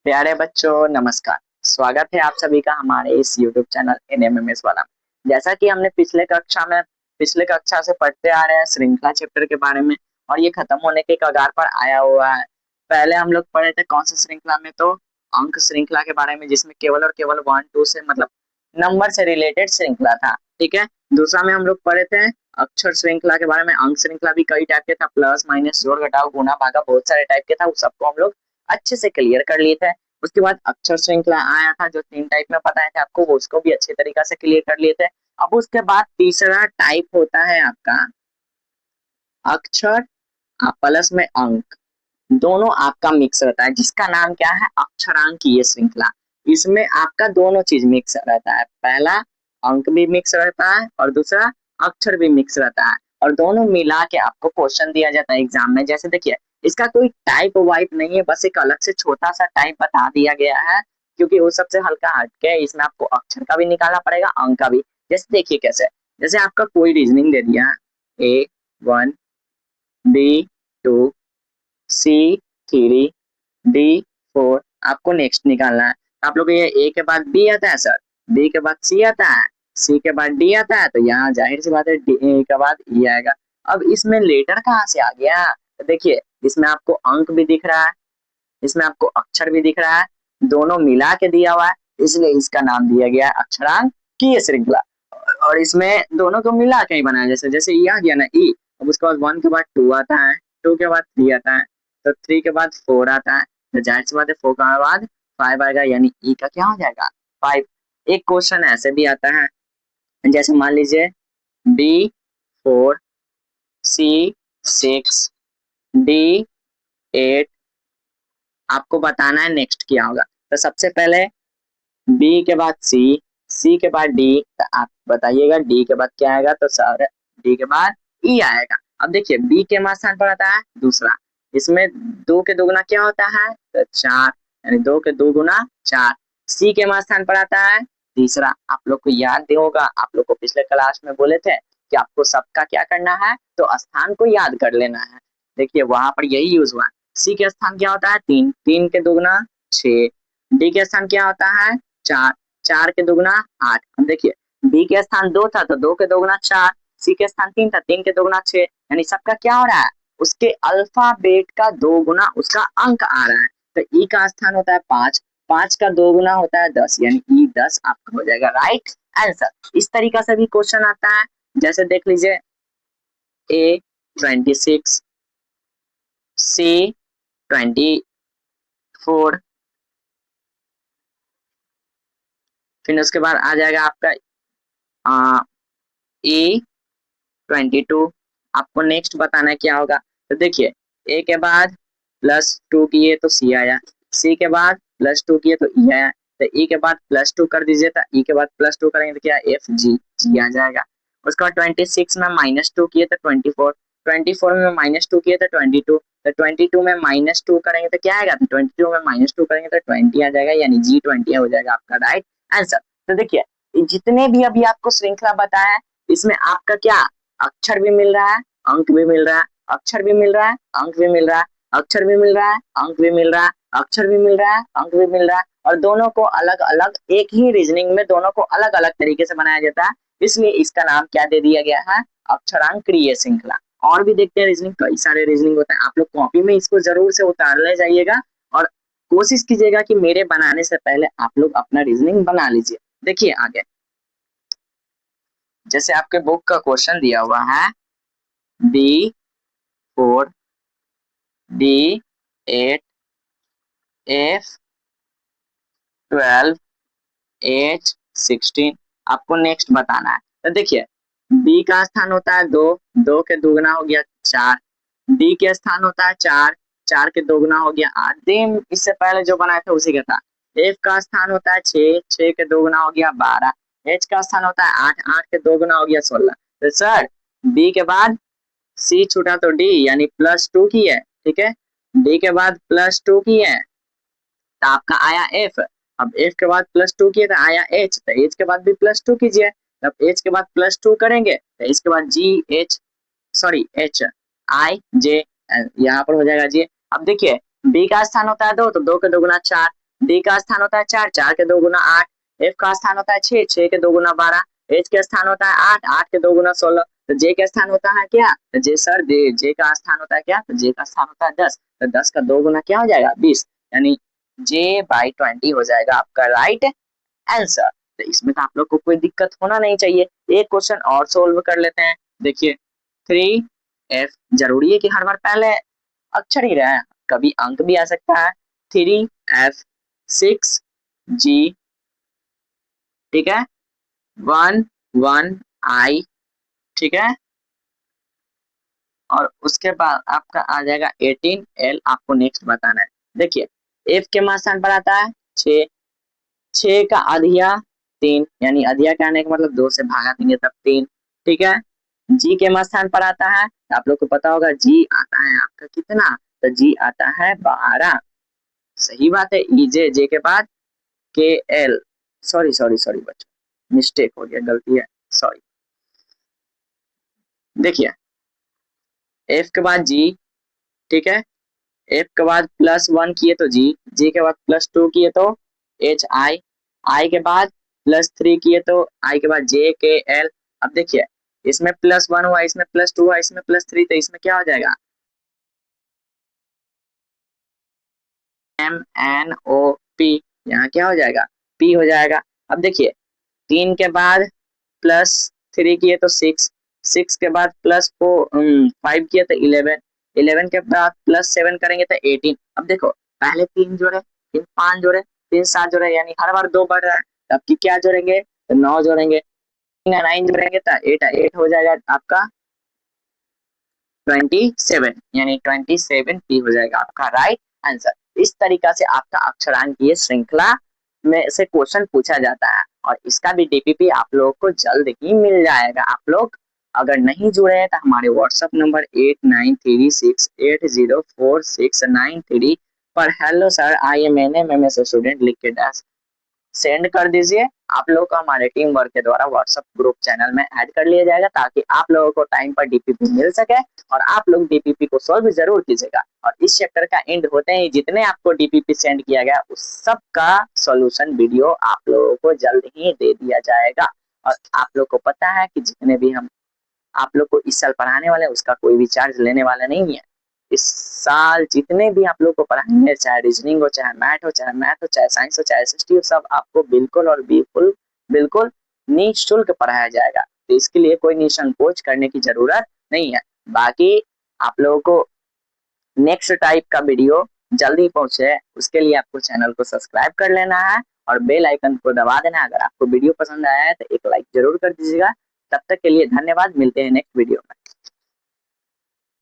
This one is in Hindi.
प्यारे बच्चों नमस्कार। स्वागत है आप सभी का हमारे इस YouTube चैनल एनएमएमएस वाला में। जैसा कि हमने पिछले कक्षा से पढ़ते आ रहे हैं श्रृंखला चैप्टर के बारे में और ये खत्म होने के कगार पर आया हुआ है। पहले हम लोग पढ़े थे कौन सी श्रृंखला में, तो अंक श्रृंखला के बारे में, जिसमें केवल और केवल 1 2 से मतलब नंबर से रिलेटेड श्रृंखला था। ठीक है। दूसरा में हम लोग पढ़े थे अक्षर श्रृंखला के बारे में। अंक श्रृंखला भी कई टाइप के था, प्लस माइनस जोड़ घटाव गुणा भागा बहुत सारे टाइप के था, उस सबको हम लोग अच्छे से क्लियर कर लिए थे। उसके बाद अक्षर श्रृंखला आया था जो 3 टाइप में बताए थे आपको, वो उसको भी अच्छे तरीका से क्लियर कर लिए थे। अब उसके बाद तीसरा टाइप होता है आपका अक्षर प्लस में अंक, दोनों आपका मिक्स रहता है, जिसका नाम क्या है अक्षरांकीय श्रृंखला। इसमें आपका दोनों चीज मिक्स रहता है, पहला अंक भी मिक्स रहता है और दूसरा अक्षर भी मिक्स रहता है, और दोनों मिला के आपको क्वेश्चन दिया जाता है एग्जाम में। जैसे देखिए, इसका कोई टाइप वाइप नहीं है, बस एक अलग से छोटा सा टाइप बता दिया गया है, क्योंकि वो सबसे हल्का हटके है। इसमें आपको अक्षर का भी निकालना पड़ेगा, अंक का भी। जैसे देखिए कैसे, जैसे आपका कोई रीजनिंग दे दिया, A1 B2 C3 D4, आपको नेक्स्ट निकालना है। आप लोग ये ए के बाद बी आता है सर, बी के बाद सी आता है, सी के बाद डी आता है, तो यहाँ जाहिर सी बात है डी के बाद ई आएगा। अब इसमें लेटर कहाँ से आ गया, तो देखिए इसमें आपको अंक भी दिख रहा है, इसमें आपको अक्षर भी दिख रहा है, दोनों मिला के दिया हुआ है, इसलिए इसका नाम दिया गया है अक्षरांकीय श्रृंखला। और इसमें दोनों को मिला के ही बनाया, जैसे जैसे ई आ गया ना ई, अब उसके बाद 1 के बाद 2 आता है, 2 के बाद 3 आता है, तो 3 के बाद 4 आता है, तो जाहिर सी बात है 4 के बाद 5 आएगा, यानी ई का क्या हो जाएगा 5। एक क्वेश्चन ऐसे भी आता है, जैसे मान लीजिए B4 C6 D8, आपको बताना है नेक्स्ट क्या होगा। तो सबसे पहले बी के बाद सी के बाद डी, तो आप बताइएगा डी के बाद क्या आएगा, तो सर डी के बाद ई आएगा। अब देखिए बी के मान स्थान पर आता है दूसरा, इसमें 2 के दोगुना क्या होता है, तो 4, यानी 2 के 2 गुना 4। सी के मान स्थान पर आता है तीसरा, आप लोग को याद होगा, आप लोग को पिछले क्लास में बोले थे कि आपको सबका क्या करना है, तो स्थान को याद कर लेना है। देखिए वहां पर यही यूज हुआ। सी के स्थान क्या होता है 3, 3 के दोगुना 6। डी के स्थान क्या होता है 4, 4 के दोगुना 8। अब देखिए बी के स्थान 2 था, तो 2 के दोगुना 4, सी के स्थान 3 था, 3 के दोगुना 6, यानी सबका क्या हो रहा है, उसके अल्फाबेट का 2 गुना उसका अंक आ रहा है। तो ई का स्थान होता है 5, 5 का 2 गुना होता है 10, यानी ई 10 आपका हो जाएगा राइट आंसर। इस तरीका से भी क्वेश्चन आता है, जैसे देख लीजिए A26 C24, फिर उसके बाद आ जाएगा आपका E22। आपको नेक्स्ट बताना है क्या होगा, तो देखिए ए के बाद +2 किए तो सी आया, सी के बाद +2 किए तो ई आया, तो ई के बाद +2 कर दीजिए, तो ई के बाद +2 करेंगे तो क्या एफ जी जी आ जाएगा। उसके बाद 26 में -2 किए तो 24, 24 में -2 किए तो 22, तो 22 में -2 करेंगे तो क्या आएगा, तो 22 में -2 करेंगे तो 20 आ जाएगा, यानी G20 हो जाएगा आपका राइट आंसर। तो देखिए जितने भी अभी आपको श्रृंखला बताया है, इसमें आपका क्या अक्षर भी मिल रहा है, अंक भी मिल रहा है, अक्षर भी मिल रहा है, अंक भी मिल रहा है, अक्षर भी मिल रहा है, अंक भी मिल रहा है, अक्षर भी मिल रहा है, अंक भी मिल रहा है, और दोनों को अलग अलग, एक ही रीजनिंग में दोनों को अलग अलग तरीके से बनाया जाता है, इसलिए इसका नाम क्या दे दिया गया है अक्षरांकीय श्रृंखला। और भी देखते हैं रीजनिंग, कई सारे रीजनिंग होता है, आप लोग कॉपी में इसको जरूर से उतार ले जाइएगा और कोशिश कीजिएगा कि मेरे बनाने से पहले आप लोग अपना रीजनिंग बना लीजिए। देखिए आगे, जैसे आपके बुक का क्वेश्चन दिया हुआ है B4 D8 F12 H16, आपको नेक्स्ट बताना है। तो देखिए बी का स्थान होता है 2, 2 के दोगुना हो गया 4, डी के स्थान होता है 4, 4 के दोगुना हो गया 8, देन इससे पहले जो बनाया था उसी का था। एफ का स्थान होता है 6, 6 के दोगुना हो गया 12, एच का स्थान होता है 8, 8 के दोगुना हो गया 16। तो सर बी के बाद सी छूटा तो डी, यानी +2 की है, ठीक है, डी के बाद +2 की है तो आपका आया एफ। अब एफ के बाद +2 किए तो आया एच, तो एच के बाद भी +2 कीजिए, तब एच के बाद +2 करेंगे तो इसके बाद G H sorry H I J, यहाँ पर हो जाएगा जी। अब देखिए बी का स्थान होता है 2, तो 2 के दोगुना 4, डी का स्थान होता है 4, 4 के 2 गुना 8, एफ का स्थान होता है 6, 6 के 2 गुना 12, एच के स्थान होता है 8, 8 के 2 गुना 16, तो जे का स्थान होता है क्या, तो जे सर जे का स्थान होता है क्या, तो जे का स्थान होता है 10, तो 10 का 2 गुना क्या हो जाएगा 20, यानी J/20 हो जाएगा आपका राइट आंसर। तो इसमें तो आप लोग को कोई दिक्कत होना नहीं चाहिए। एक क्वेश्चन और सोल्व कर लेते हैं। देखिए 3F जरूरी है कि हर बार पहले अक्षर ही रहे, कभी अंक भी आ सकता है। 3F 6G, ठीक है, 1 ठीक है, और उसके बाद आपका आ जाएगा 18L। आपको नेक्स्ट बताना है। देखिए F के मान स्थान पर आता है 6, 6 का अधिया 3, यानी अधिया का आने का मतलब 2 से भागा देंगे तब 3, ठीक है। जी के मान स्थान पर आता है, आप लोग को पता होगा जी आता है आपका कितना, तो जी आता है 12, सही बात है। जे जे के बाद के एल, सॉरी सॉरी सॉरी बच्चों, मिस्टेक हो गया, गलती है, सॉरी। देखिए एफ के बाद जी, ठीक है, एफ के बाद +1 किए तो जी, जी के बाद +2 किए तो एच आई, आई के बाद +3 किए तो आई के बाद जे के एल। अब देखिए इसमें +1 हुआ, इसमें +2 हुआ, इसमें +3, तो इसमें क्या हो जाएगा MNOP, यहाँ क्या हो जाएगा P हो जाएगा। अब देखिए 3 के बाद +3 किए तो 6, 6 के बाद +5 किए तो 11, 11 के बाद +7 करेंगे तो 18। अब देखो पहले 3 जोड़े, फिर 5 जोड़े, फिर 7 जोड़े, यानी हर बार 2 बढ़ रहा है, तब की क्या जोड़ेंगे तो 9 जोड़ेंगे, 9 जोड़ेंगे तो 8 हो जाएगा आपका 27, यानी 27P हो जाएगा आपका राइट आंसर। इस तरीका से आपका अक्षरांकीय श्रृंखला में से क्वेश्चन पूछा जाता है, और इसका भी डीपीपी आप लोगों को जल्द ही मिल जाएगा। आप लोग अगर नहीं जुड़े हैं तो हमारे व्हाट्सएप नंबर 8936804693 पर hello sir I am N M S student लिख के डैश सेंड कर दीजिए। आप लोगों को हमारे टीम वर्क के द्वारा व्हाट्सएप ग्रुप चैनल में ऐड कर लिया जाएगा, ताकि आप लोगों को टाइम पर डीपीपी मिल सके, और आप लोग डीपीपी को सॉल्व जरूर कीजिएगा। और इस चैप्टर का एंड होते ही जितने आपको डीपीपी सेंड किया गया उस सब का सॉल्यूशन वीडियो आप लोगों को जल्द ही दे दिया जाएगा। और आप लोग को पता है कि जितने भी हम आप लोग को इस साल पढ़ाने वाले हैं उसका कोई भी चार्ज लेने वाला नहीं है। इस साल जितने भी आप लोग को पढ़ाएंगे, चाहे रीजनिंग हो, चाहे मैथ हो, चाहे साइंस हो, चाहे एसएसटी हो, सब आपको बिल्कुल और बिल्कुल बिल्कुल निःशुल्क पढ़ाया जाएगा। तो इसके लिए कोई निसंकोच करने की जरूरत नहीं है। बाकी आप लोगों को नेक्स्ट टाइप का वीडियो जल्दी पहुंचे, उसके लिए आपको चैनल को सब्सक्राइब कर लेना है और बेल आइकन को दबा देना है। अगर आपको वीडियो पसंद आया है तो एक लाइक जरूर कर दीजिएगा। तब तक के लिए धन्यवाद, मिलते हैं नेक्स्ट वीडियो में।